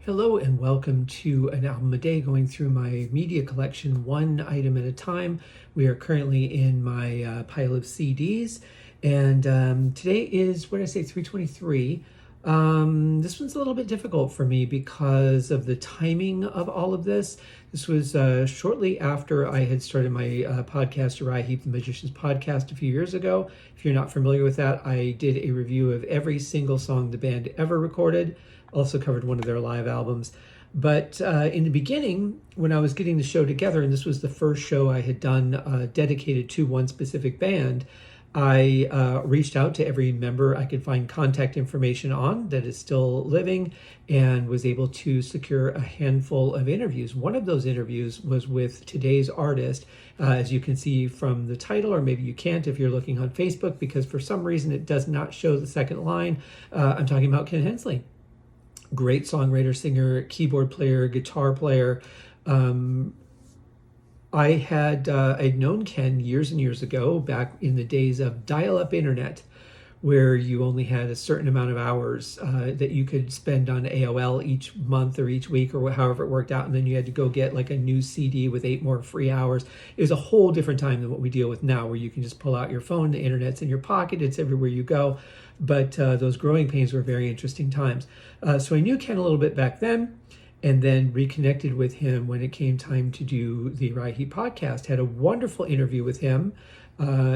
Hello and welcome to an album a day, going through my media collection one item at a time. We are currently in my pile of CDs, and today is, what did I say, 323. This one's a little bit difficult for me because of the timing of all of this. This was shortly after I had started my podcast, Uriah Heep, the Magician's Podcast, a few years ago. If you're not familiar with that, I did a review of every single song the band ever recorded. Also covered one of their live albums. But in the beginning, when I was getting the show together, and this was the first show I had done dedicated to one specific band, I reached out to every member I could find contact information on that is still living, and was able to secure a handful of interviews. One of those interviews was with today's artist, as you can see from the title, or maybe you can't if you're looking on Facebook, because for some reason it does not show the second line. I'm talking about Ken Hensley. Great songwriter, singer, keyboard player, guitar player. I'd known Ken years and years ago, back in the days of dial-up internet, where you only had a certain amount of hours that you could spend on AOL each month or each week or however it worked out, and then you had to go get like a new CD with 8 more free hours. It was a whole different time than what we deal with now, where you can just pull out your phone, the internet's in your pocket, it's everywhere you go. But those growing pains were very interesting times. So I knew Ken a little bit back then, and then reconnected with him when it came time to do the Uriah Heep podcast. Had a wonderful interview with him.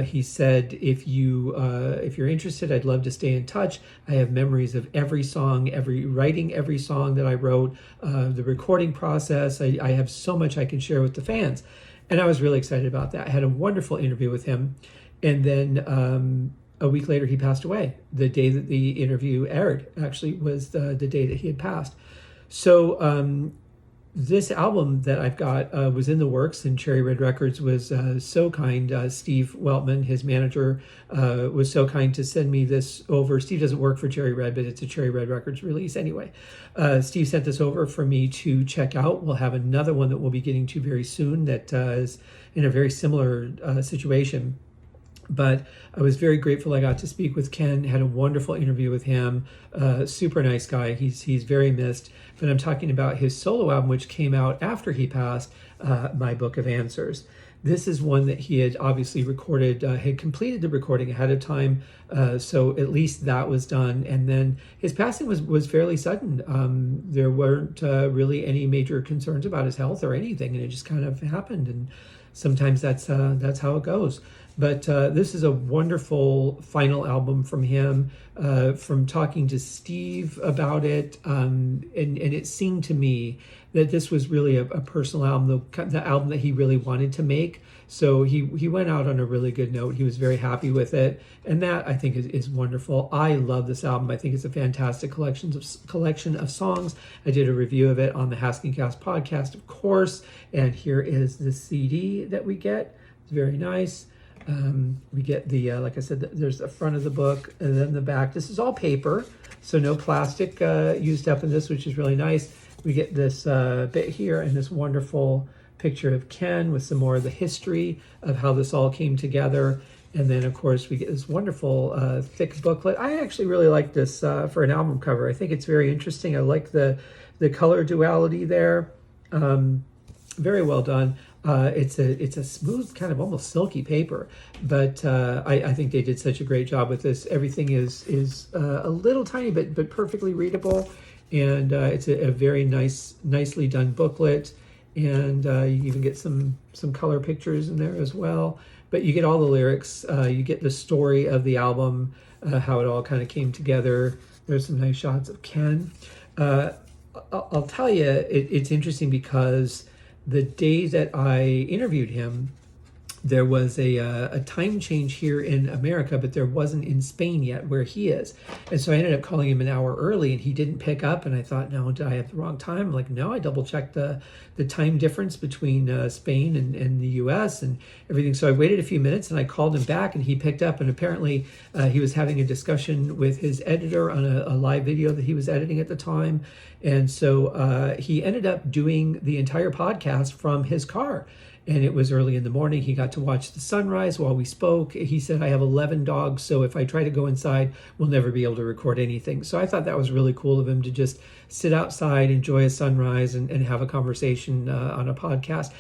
He said, if you're interested, I'd love to stay in touch. I have memories of every song, writing every song that I wrote, the recording process. I have so much I can share with the fans. And I was really excited about that. I had a wonderful interview with him. And then a week later, he passed away. The day that the interview aired, actually, was the day that he had passed. So this album that I've got was in the works, and Cherry Red Records was so kind. Steve Weltman, his manager, was so kind to send me this over. Steve doesn't work for Cherry Red, but it's a Cherry Red Records release anyway. Steve sent this over for me to check out. We'll have another one that we'll be getting to very soon that is in a very similar situation. But I was very grateful I got to speak with Ken, had a wonderful interview with him, super nice guy. He's very missed. But I'm talking about his solo album, which came out after he passed, My Book of Answers. This is one that he had obviously recorded, had completed the recording ahead of time, so at least that was done. And then his passing was fairly sudden. There weren't really any major concerns about his health or anything, and it just kind of happened. And sometimes that's how it goes. But this is a wonderful final album from him. From talking to Steve about it, and it seemed to me that this was really a personal album, the album that he really wanted to make. So he went out on a really good note. He was very happy with it, and that I think is wonderful. I love this album. I think it's a fantastic collection of songs. I did a review of it on the Haskingcast podcast, of course, and here is the CD that we get. It's very nice. We get the, like I said, there's the front of the book and then the back. This is all paper, so no plastic used up in this, which is really nice. We get this bit here and this wonderful picture of Ken with some more of the history of how this all came together. And then, of course, we get this wonderful thick booklet. I actually really like this for an album cover. I think it's very interesting. I like the color duality there. Very well done. It's a smooth, kind of almost silky paper, but I think they did such a great job with this. Everything is a little tiny, but perfectly readable, and it's a very nicely done booklet, and you even get some color pictures in there as well. But you get all the lyrics, you get the story of the album, how it all kind of came together. There's some nice shots of Ken. I'll tell you, it's interesting because the day that I interviewed him, there was a time change here in America, but there wasn't in Spain yet where he is. And so I ended up calling him an hour early, and he didn't pick up. And I thought, no, did I have the wrong time? I'm like, no, I double checked the time difference between Spain and the US and everything. So I waited a few minutes and I called him back, and he picked up. And apparently he was having a discussion with his editor on a live video that he was editing at the time. And so he ended up doing the entire podcast from his car. and it was early in the morning. He got to watch the sunrise while we spoke. He said, I have 11 dogs, so if I try to go inside, we'll never be able to record anything. So I thought that was really cool of him to just sit outside, enjoy a sunrise, and have a conversation on a podcast.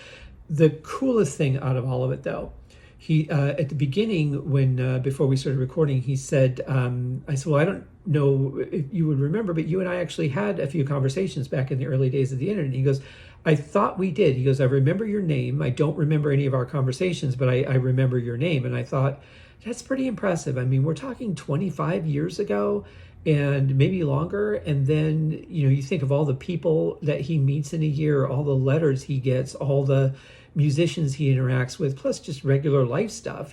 The coolest thing out of all of it, though, he at the beginning, when before we started recording, he said, I said, well, I don't know if you would remember, but you and I actually had a few conversations back in the early days of the internet. He goes, I thought we did. He goes, I remember your name. I don't remember any of our conversations, but I remember your name. And I thought, that's pretty impressive. I mean, we're talking 25 years ago and maybe longer. And then, you think of all the people that he meets in a year, all the letters he gets, all the musicians he interacts with, plus just regular life stuff,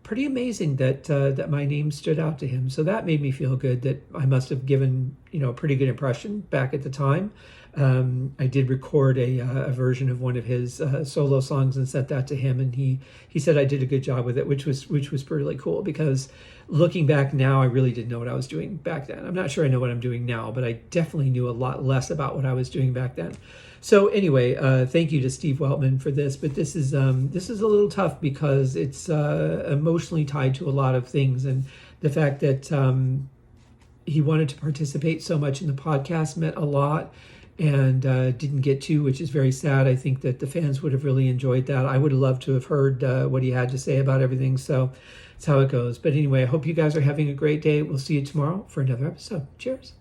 pretty amazing that that my name stood out to him. So that made me feel good that I must have given, a pretty good impression back at the time. I did record a version of one of his solo songs and sent that to him, and he said I did a good job with it, which was really cool, because looking back now, I really didn't know what I was doing back then. I'm not sure I know what I'm doing now, but I definitely knew a lot less about what I was doing back then. So anyway, thank you to Steve Weltman for this, but this is a little tough because it's emotionally tied to a lot of things, and the fact that he wanted to participate so much in the podcast meant a lot, and didn't get to, which is very sad. I think that the fans would have really enjoyed that. I would have loved to have heard what he had to say about everything, so that's how it goes. But anyway, I hope you guys are having a great day. We'll see you tomorrow for another episode. Cheers.